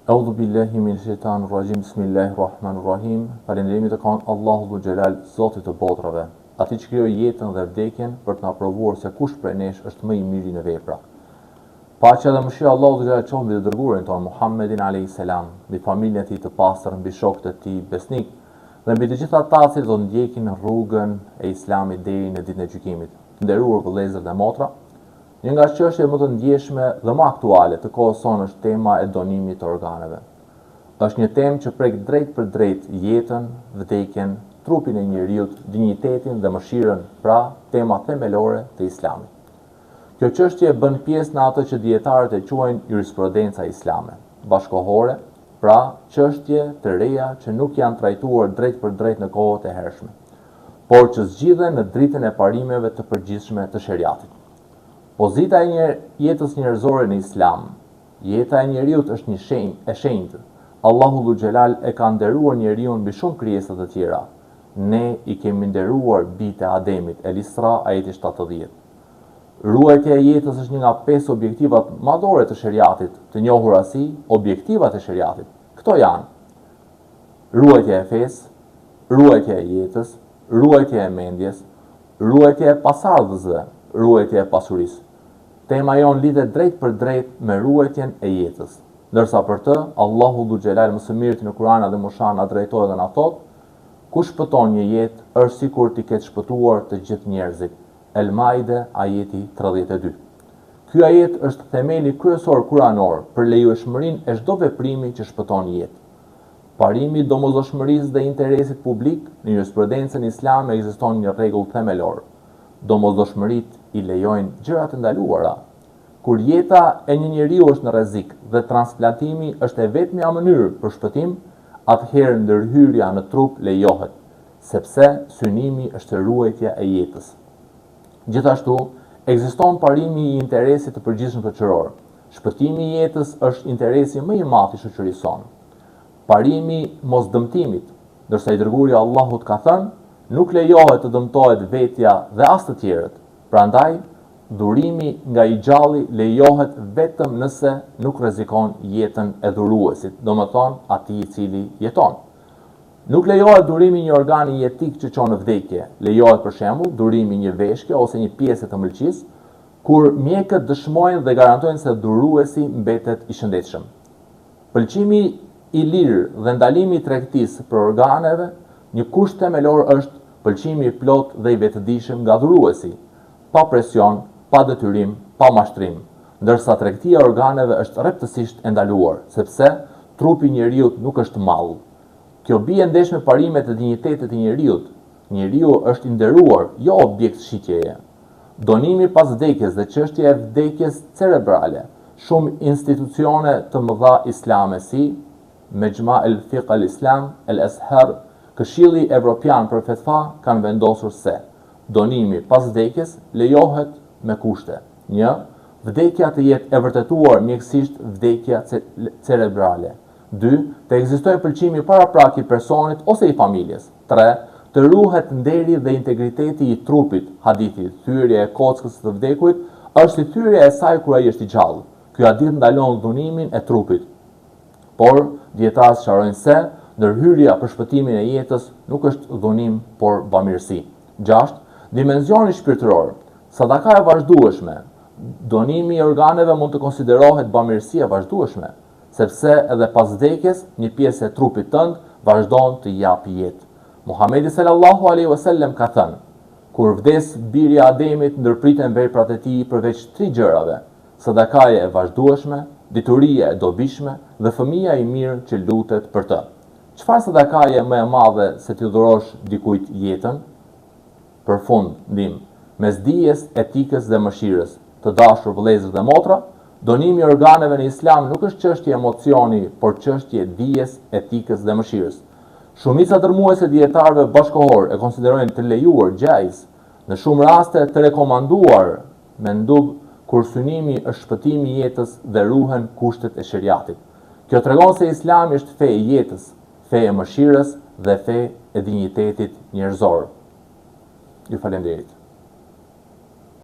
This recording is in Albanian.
Audhu billahi min shaitanir rajim, bismillahirrahmanirrahim. Falënderimi të kanë Allahu dhul Xhelal, Zoti të botrave, ati që krijoi jetën dhe vdekjen për të na provuar se kush prej nesh është më i miri në vepra. Paqja dhe mëshira e Allahut dhul Xhelal qoftë mbi të dërguarin ton Muhammedin alayhis salam, mbi familjen e tij të pastër, mbi shokët e tij besnik dhe mbi të gjithë ata që do ndjekin rrugën e Islamit deri në ditën e gjykimit. Të nderuar vëllezër dhe motra, një nga çështjet më të ndjeshme dhe më aktuale të kohës sonë është tema e donimit të organeve. Është një temë që prek drejt për drejt jetën, vdekjen, trupin e njeriut, dinjitetin dhe mëshirën, pra tema themelore të Islamit. Kjo çështje bën pjesë në atë që dietarët e quajnë jurisprudenca islame, bashkohore, pra çështje të reja që nuk janë trajtuar drejt për drejt në kohët e hershme, por që zgjidhen në dritën e parimeve të përgjithshme të sheriatit. Pozita e jetës njerëzore në Islam, jeta e njeriut është një e shenjtë. Allahu dhul Xhelal e ka nderuar njeriun mbi shumë krijesat të tjera. Ne i kemi nderuar bijtë e Ademit, El-Isra ajeti 70. Ruajtja e jetës është një nga 5 objektivat madhore të sheriatit, të njohura si objektivat e sheriatit. Këto janë: ruajtja e fesë, ruajtja e jetës, ruajtja e mendjes, ruajtja e pasardhësve, ruajtja e pasurisë. Tema jon lidhet drejt për drejt me ruajtjen e jetës. Ndërsa për të, Allahu dhul Xhelal më së miri në Kur'an dhe Mushan na drejtohet dhe na thotë: kush shpëton një jetë është sikur t'i ketë shpëtuar të gjithë njerëzit. El-Maide ajeti 32. Ky ajet është themeli kryesor kuranor për lejueshmërinë e çdo veprimi që shpëton jetë. Parimi i domosdoshmërisë dhe interesit publik në jurisprudencën islame ekziston një rregull themelor. Domosdoshmëritë i lejojnë gjërat e ndaluara. Kur jeta e një njeriu është në rrezik dhe transplantimi është e vetmja mënyrë për shpëtim, atëherë ndërhyrja në trup lejohet, sepse synimi është ruajtja e jetës. Gjithashtu, ekziston parimi i interesit të përgjithshëm shoqëror. Shpëtimi i jetës është interesi më i madh i shoqërisë sonë. Parimi mos dëmtimit, ndërsa i dërguari i Allahut ka thënë: nuk lejohet të dëmtohet vetja dhe as të tjerët. Prandaj, dhurimi nga i gjalli lejohet vetëm nëse nuk rrezikon jetën e dhuruesit, domethënë atij i cili jeton. Nuk lejohet durimi një organi jetik që çon në vdekje. Lejohet për shembull durimi një veshke ose një pjesë të ëmbëlqisë, kur mjekët dëshmojnë dhe garantojnë se dhuruesi mbetet i shëndetshëm. Pëlqimi i lirë dhe ndalimi i tregtisë për organeve, një kusht themelor është pëlqimi i plot dhe i vetëdijshëm nga dhuruesi, pa presion, pa detyrim, pa mashtrim, ndërsa tregtia e organeve është rreptësisht e ndaluar, sepse trupi i njeriu nuk është mall. Kjo bie ndesh me parimet e dinjitetit të njeriut. Njeriu është i nderuar, jo objekt shitjeje. Donimi pas vdekjes dhe çështja e vdekjes cerebrale. Shumë institucione të mëdha islame si Mejma el-Fiqh al-Islam, el-Azhar, Këshilli Evropian për Fetva kanë vendosur se donimi pas vdekjes lejohet me kushte. 1. Vdekja të jetë e vërtetuar mjekësisht vdekja cerebrale. 2. Të ekzistojë pëlqimi paraprak i personit ose i familjes. 3. Të ruhet nderi dhe integriteti i trupit. Hadithi: thyrja e kockës së vdekurit është si thyrja e saj kur ai është i gjallë. Ky hadith ndalon dhunimin e trupit. Por dietarët sqarojnë se ndërhyrja për shpëtimin e jetës nuk është dhunim, por bamirësi. 6. Dimensioni shpirtëror. Sadaka e vazhdueshme. Donimi i organeve mund të konsiderohet bamirësi e vazhdueshme, sepse edhe pas vdekjes një pjesë e trupit tënd vazhdon të japë jetë. Muhamedi sallallahu alaihi wasallam ka thënë: kur vdes biri i Ademit, ndërpriten veprat e tij përveç 3 gjërave: sadakaja e vazhdueshme, dituria e dobishme dhe fëmia i mirë që lutet për të. Çfarë sadakaje më e madhe se t'i dhurosh dikujt jetën? Përfundim, mes dijes, etikës dhe mëshirës. Të dashur vëllezër dhe motra, donimi i organeve në Islam nuk është çështje emocioni, por çështje dijes, etikës dhe mëshirës. Shumica dërmuese dietarëve bashkohor e konsiderojnë të lejuar gjaiz, në shumë raste të rekomanduar, mendub kur synimi është shpëtimi i jetës dhe ruhen kushtet e sheriatit. Kjo tregon se Islami është fe e jetës, fe e mëshirës dhe fe e dinjitetit njerëzor. Ju falenderit.